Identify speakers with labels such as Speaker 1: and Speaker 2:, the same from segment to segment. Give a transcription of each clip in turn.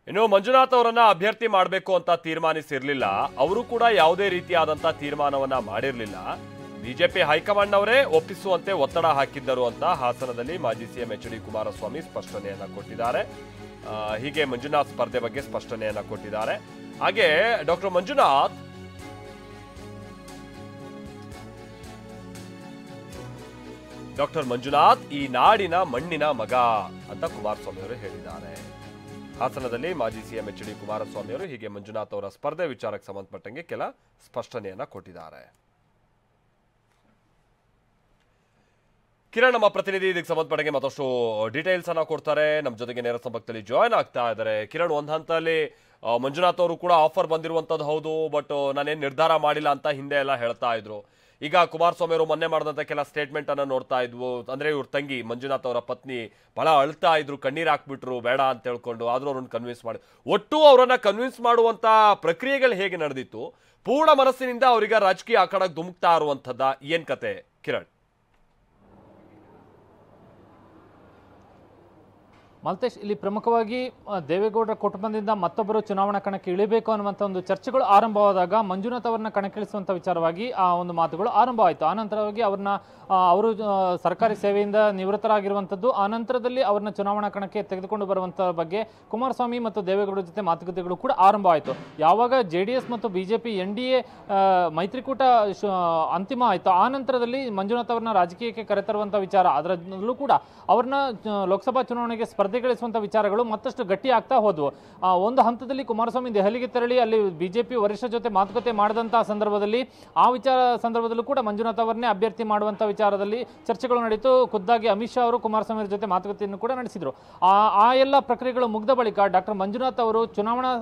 Speaker 1: ಇನ್ನು ಮಂಜುನಾಥ್ ಅವರನ್ನ ಅಭ್ಯರ್ಥಿ ಮಾಡಬೇಕು ಅಂತ ತೀರ್ಮಾನಿಸಿರಲಿಲ್ಲ. ಅವರು ಕೂಡ ಯಾವುದೇ ರೀತಿಯಾದಂತ ತೀರ್ಮಾನವನ್ನ ಮಾಡಿರಲಿಲ್ಲ. ಬಿಜೆಪಿ ಹೈಕಮಾಂಡ್ ಅವರೇ ಒಪ್ಪಿಸುವಂತೆ ಒತ್ತಡ ಹಾಕಿದ್ದರು ಅಂತ ಹಾಸನದಲ್ಲಿ ಮಾಜಿ ಸಿಎಂ ಎಚ್ ಡಿ ಕುಮಾರಸ್ವಾಮಿ ಸ್ಪಷ್ಟನೆಯನ್ನ ಕೊಟ್ಟಿದ್ದಾರೆ. ಹೀಗೆ ಮಂಜುನಾಥ್ ಸ್ಪರ್ಧೆ ಬಗ್ಗೆ ಸ್ಪಷ್ಟನೆಯನ್ನ ಕೊಟ್ಟಿದ್ದಾರೆ. ಹಾಗೆ ಡಾಕ್ಟರ್ ಮಂಜುನಾಥ್ ಈ ನಾಡಿನ ಮಣ್ಣಿನ ಮಗ ಅಂತ ಕುಮಾರಸ್ವಾಮಿ ಅವರು ಹೇಳಿದ್ದಾರೆ. ಹಾಸನದಲ್ಲಿ ಮಾಜಿ ಸಿಎಂ ಎಚ್ ಡಿ ಕುಮಾರಸ್ವಾಮಿ ಅವರು ಹೀಗೆ ಮಂಜುನಾಥ್ ಅವರ ಸ್ಪರ್ಧೆ ವಿಚಾರಕ್ಕೆ ಸಂಬಂಧಪಟ್ಟಂಗೆ ಕೆಲ ಸ್ಪಷ್ಟನೆಯನ್ನ ಕೊಟ್ಟಿದ್ದಾರೆ. ಕಿರಣ್ ನಮ್ಮ ಪ್ರತಿನಿಧಿ ಇದಕ್ಕೆ ಸಂಬಂಧಪಟ್ಟಂಗೆ ಮತ್ತಷ್ಟು ಡೀಟೇಲ್ಸ್ ಅನ್ನ ಕೊಡ್ತಾರೆ. ನಮ್ಮ ಜೊತೆಗೆ ನೇರ ಸಂಪರ್ಕದಲ್ಲಿ ಜಾಯ್ನ್ ಆಗ್ತಾ ಇದ್ದಾರೆ. ಕಿರಣ್, ಒಂದ್ ಹಂತದಲ್ಲಿ ಮಂಜುನಾಥ್ ಅವರು ಕೂಡ ಆಫರ್ ಬಂದಿರುವಂತದ್ದು ಹೌದು, ಬಟ್ ನಾನೇನ್ ನಿರ್ಧಾರ ಮಾಡಿಲ್ಲ ಅಂತ ಹಿಂದೆ ಎಲ್ಲ ಹೇಳ್ತಾ ಇದ್ರು. ಈಗ ಕುಮಾರಸ್ವಾಮಿ ಅವರು ಮೊನ್ನೆ ಮಾಡಿದಂತ ಕೆಲ ಸ್ಟೇಟ್ಮೆಂಟ್ ಅನ್ನ ನೋಡ್ತಾ ಇದ್ವು. ಅಂದ್ರೆ ಇವ್ರ ತಂಗಿ ಮಂಜುನಾಥ್ ಅವರ ಪತ್ನಿ ಬಹಳ ಅಳ್ತಾ ಇದ್ರು, ಕಣ್ಣೀರ್ ಹಾಕ್ಬಿಟ್ರು ಬೇಡ ಅಂತ ಹೇಳ್ಕೊಂಡು. ಆದ್ರೂ ಅವ್ರನ್ನ ಕನ್ವಿನ್ಸ್ ಮಾಡಿ, ಒಟ್ಟು ಅವರನ್ನ ಕನ್ವಿನ್ಸ್ ಮಾಡುವಂತ ಪ್ರಕ್ರಿಯೆಗಳು ಹೇಗೆ ನಡೆದಿತ್ತು? ಪೂರ್ಣ ಮನಸ್ಸಿನಿಂದ ಅವರಿಗೆ ರಾಜಕೀಯ ಆಕಡಕ್ಕೆ ಧುಮುಕ್ತಾ ಇರುವಂತದ್ದ ಏನ್ ಕತೆ ಕಿರಣ್?
Speaker 2: ಮಲ್ತೇಶ್, ಇಲ್ಲಿ ಪ್ರಮುಖವಾಗಿ ದೇವೇಗೌಡರ ಕುಟುಂಬದಿಂದ ಮತ್ತೊಬ್ಬರು ಚುನಾವಣಾ ಕಣಕ್ಕೆ ಇಳಿಬೇಕು ಅನ್ನುವಂಥ ಒಂದು ಚರ್ಚೆಗಳು ಆರಂಭವಾದಾಗ ಮಂಜುನಾಥ್ ಅವರನ್ನ ಕಣಕ್ಕಿಳಿಸುವಂಥ ವಿಚಾರವಾಗಿ ಆ ಒಂದು ಮಾತುಗಳು ಆರಂಭವಾಯಿತು. ಆನಂತರವಾಗಿ ಅವರು ಸರ್ಕಾರಿ ಸೇವೆಯಿಂದ ನಿವೃತ್ತರಾಗಿರುವಂಥದ್ದು. ಆನಂತರದಲ್ಲಿ ಅವ್ರನ್ನ ಚುನಾವಣಾ ಕಣಕ್ಕೆ ತೆಗೆದುಕೊಂಡು ಬರುವಂಥ ಬಗ್ಗೆ ಕುಮಾರಸ್ವಾಮಿ ಮತ್ತು ದೇವೇಗೌಡರ ಜೊತೆ ಮಾತುಕತೆಗಳು ಕೂಡ ಆರಂಭವಾಯಿತು. ಯಾವಾಗ JDS ಮತ್ತು BJP NDA ಮೈತ್ರಿಕೂಟ ಅಂತಿಮ ಆಯಿತು, ಆನಂತರದಲ್ಲಿ ಮಂಜುನಾಥ್ ಅವರನ್ನ ರಾಜಕೀಯಕ್ಕೆ ಕರೆತರುವಂಥ ವಿಚಾರ, ಅದರಲ್ಲೂ ಕೂಡ ಅವ್ರನ್ನ ಲೋಕಸಭಾ ಚುನಾವಣೆಗೆ ಸ್ಪರ್ಧೆಗಳಿಸುವಂಥ ವಿಚಾರಗಳು ಮತ್ತಷ್ಟು ಗಟ್ಟಿ ಆಗ್ತಾ ಹೋದವು. ಒಂದು ಹಂತದಲ್ಲಿ ಕುಮಾರಸ್ವಾಮಿ ದೆಹಲಿಗೆ ತೆರಳಿ ಅಲ್ಲಿ BJP ವರಿಷ್ಠರ ಜೊತೆ ಮಾತುಕತೆ ಮಾಡಿದಂತಹ ಸಂದರ್ಭದಲ್ಲಿ ಆ ಸಂದರ್ಭದಲ್ಲೂ ಕೂಡ ಮಂಜುನಾಥ್ ಅವರನ್ನೇ ಅಭ್ಯರ್ಥಿ ಮಾಡುವಂಥ ವಿಚಾರದಲ್ಲಿ ಚರ್ಚೆಗಳು ನಡೀತು. ಖುದ್ದಾಗಿ ಅಮಿತ್ ಶಾ ಅವರು ಕುಮಾರಸ್ವಾಮಿ ಅವರ ಜೊತೆ ಮಾತುಕತೆಯನ್ನು ಕೂಡ ನಡೆಸಿದರು. ಆ ಎಲ್ಲ ಪ್ರಕ್ರಿಯೆಗಳು ಮುಗಿದ ಬಳಿಕ ಡಾಕ್ಟರ್ ಮಂಜುನಾಥ್ ಅವರು ಚುನಾವಣಾ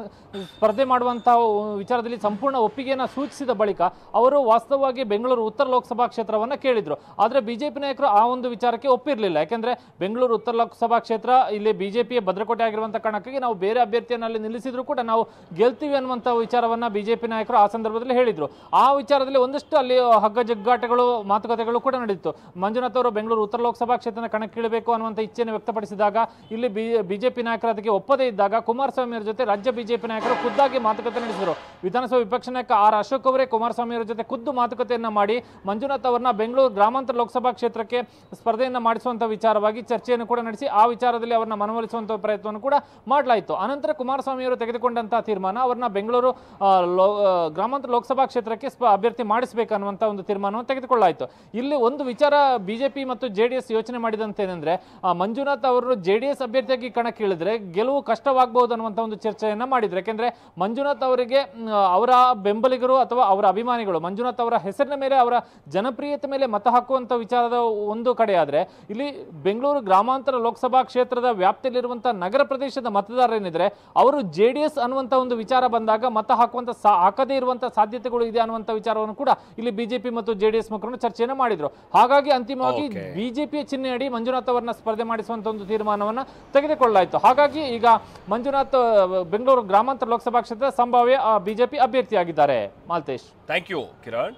Speaker 2: ಸ್ಪರ್ಧೆ ಮಾಡುವಂತಹ ವಿಚಾರದಲ್ಲಿ ಸಂಪೂರ್ಣ ಒಪ್ಪಿಗೆಯನ್ನು ಸೂಚಿಸಿದ ಬಳಿಕ ಅವರು ವಾಸ್ತವವಾಗಿ ಬೆಂಗಳೂರು ಉತ್ತರ ಲೋಕಸಭಾ ಕ್ಷೇತ್ರವನ್ನು ಕೇಳಿದ್ರು. ಆದರೆ ಬಿಜೆಪಿ ನಾಯಕರು ಆ ಒಂದು ವಿಚಾರಕ್ಕೆ ಒಪ್ಪಿರಲಿಲ್ಲ. ಯಾಕೆಂದ್ರೆ ಬೆಂಗಳೂರು ಉತ್ತರ ಲೋಕಸಭಾ ಕ್ಷೇತ್ರ ಇಲ್ಲಿ ಬಿಜೆಪಿಯ ಭದ್ರಕೋಟೆ ಆಗಿರುವಂತಹ ಕಾರಣಕ್ಕಾಗಿ ನಾವು ಬೇರೆ ಅಭ್ಯರ್ಥಿಯನ್ನು ಅಲ್ಲಿ ನಿಲ್ಲಿಸಿದ್ರು ಕೂಡ ನಾವು ಗೆಲ್ತೀವಿ ಅನ್ನುವಂಥ ವಿಚಾರವನ್ನ ಬಿಜೆಪಿ ನಾಯಕರು ಆ ಸಂದರ್ಭದಲ್ಲಿ ಹೇಳಿದ್ರು. ಆ ವಿಚಾರದಲ್ಲಿ ಒಂದಷ್ಟು ಅಲ್ಲಿ ಹಗ್ಗ ಜಗ್ಗಾಟಗಳು ಮಾತುಕತೆಗಳು ಕೂಡ ನಡೆದಿತ್ತು. ಮಂಜುನಾಥ್ ಅವರು ಬೆಂಗಳೂರು ಉತ್ತರ ಲೋಕಸಭಾ ಕ್ಷೇತ್ರ ಕಣಕ್ಕಿಳಿಬೇಕು ಅನ್ನುವಂಥ ಇಚ್ಛೆಯನ್ನು ವ್ಯಕ್ತಪಡಿಸಿದಾಗ ಇಲ್ಲಿ ಬಿಜೆಪಿ ನಾಯಕರು ಅದಕ್ಕೆ ಒಪ್ಪದೇ ಇದ್ದಾಗ ಕುಮಾರಸ್ವಾಮಿ ಅವರ ಜೊತೆ ರಾಜ್ಯ ಬಿಜೆಪಿ ನಾಯಕರು ಖುದ್ದಾಗಿ ಮಾತುಕತೆ ನಡೆಸಿದರು. ವಿಧಾನಸಭಾ ವಿಪಕ್ಷ ನಾಯಕ ಆರ್ ಅಶೋಕ್ ಅವರೇ ಕುಮಾರಸ್ವಾಮಿ ಅವರ ಜೊತೆ ಖುದ್ದು ಮಾತುಕತೆಯನ್ನ ಮಾಡಿ ಮಂಜುನಾಥ್ ಅವರನ್ನ ಬೆಂಗಳೂರು ಗ್ರಾಮಾಂತರ ಲೋಕಸಭಾ ಕ್ಷೇತ್ರಕ್ಕೆ ಸ್ಪರ್ಧೆಯನ್ನ ಮಾಡಿಸುವಂತ ವಿಚಾರವಾಗಿ ಚರ್ಚೆಯನ್ನು ಕೂಡ ನಡೆಸಿ ಆ ವಿಚಾರದಲ್ಲಿ ಅವರನ್ನ ಮನವೊಲಿಸುವಂತ ಪ್ರಯತ್ನವನ್ನು ಕೂಡ ಮಾಡಲಾಯಿತು. ಅನಂತರ ಕುಮಾರಸ್ವಾಮಿ ಅವರು ತೆಗೆದುಕೊಂಡಂತಹ ತೀರ್ಮಾನ ಅವರನ್ನ ಬೆಂಗಳೂರು ಗ್ರಾಮಾಂತರ ಲೋಕಸಭಾ ಕ್ಷೇತ್ರಕ್ಕೆ ಅಭ್ಯರ್ಥಿ ಮಾಡಿಸಬೇಕನ್ನುವಂತ ಒಂದು ತೀರ್ಮಾನವನ್ನು ತೆಗೆದುಕೊಳ್ಳಲಾಯಿತು. ಇಲ್ಲಿ ಒಂದು ವಿಚಾರ ಬಿಜೆಪಿ ಮತ್ತು JDS ಯೋಚನೆ ಮಾಡಿದಂತೇನೆಂದ್ರೆ ಮಂಜುನಾಥ್ ಅವರು JDS ಅಭ್ಯರ್ಥಿಯಾಗಿ ಕಣಕ್ಕಿಳಿದ್ರೆ ಗೆಲುವು ಕಷ್ಟವಾಗಬಹುದು ಅನ್ನುವಂತ ಒಂದು ಚರ್ಚೆಯನ್ನ ಮಾಡಿದ್ರು. ಯಾಕೆಂದ್ರೆ ಮಂಜುನಾಥ್ ಅವರಿಗೆ ಅವರ ಬೆಂಬಲಿಗರು ಅಥವಾ ಅವರ ಅಭಿಮಾನಿಗಳು ಮಂಜುನಾಥ್ ಅವರ ಹೆಸರಿನ ಮೇಲೆ ಅವರ ಜನಪ್ರಿಯತೆ ಮೇಲೆ ಮತ ಹಾಕುವಂತ ವಿಚಾರದ ಒಂದು ಕಡೆ ಆದ್ರೆ ಇಲ್ಲಿ ಬೆಂಗಳೂರು ಗ್ರಾಮಾಂತರ ಲೋಕಸಭಾ ಕ್ಷೇತ್ರದ ವ್ಯಾಪ್ತಿಯಲ್ಲಿರುವಂತಹ ನಗರ ಪ್ರದೇಶದ ಮತದಾರರೇನಿದ್ರೆ ಅವರು JDS ಅನ್ನುವಂತ ಒಂದು ವಿಚಾರ ಬಂದಾಗ ಮತ ಹಾಕದೇ ಇರುವಂತಹ ಸಾಧ್ಯತೆಗಳು ಇದೆ ಅನ್ನುವಂತ ವಿಚಾರವನ್ನು ಕೂಡ ಇಲ್ಲಿ ಬಿಜೆಪಿ ಮತ್ತು JDS ಮುಖಂಡರು ಚರ್ಚೆಯನ್ನು ಮಾಡಿದ್ರು. ಹಾಗಾಗಿ ಅಂತಿಮವಾಗಿ ಬಿಜೆಪಿಯ ಚಿಹ್ನೆಯಡಿ ಮಂಜುನಾಥ್ ಅವರನ್ನ ಸ್ಪರ್ಧೆ ಮಾಡಿಸುವಂತ ಒಂದು ತೀರ್ಮಾನವನ್ನ ತೆಗೆದುಕೊಳ್ಳಲಾಯಿತು. ಹಾಗಾಗಿ ಈಗ ಮಂಜುನಾಥ್ ಬೆಂಗಳೂರು ಗ್ರಾಮಾಂತರ ಲೋಕಸಭಾ ಕ್ಷೇತ್ರದ ಸಂಭಾವ್ಯ ಬಿಜೆಪಿ ಅಭ್ಯರ್ಥಿಯಾಗಿದ್ದಾರೆ. Maltesh,
Speaker 1: thank you Kiran.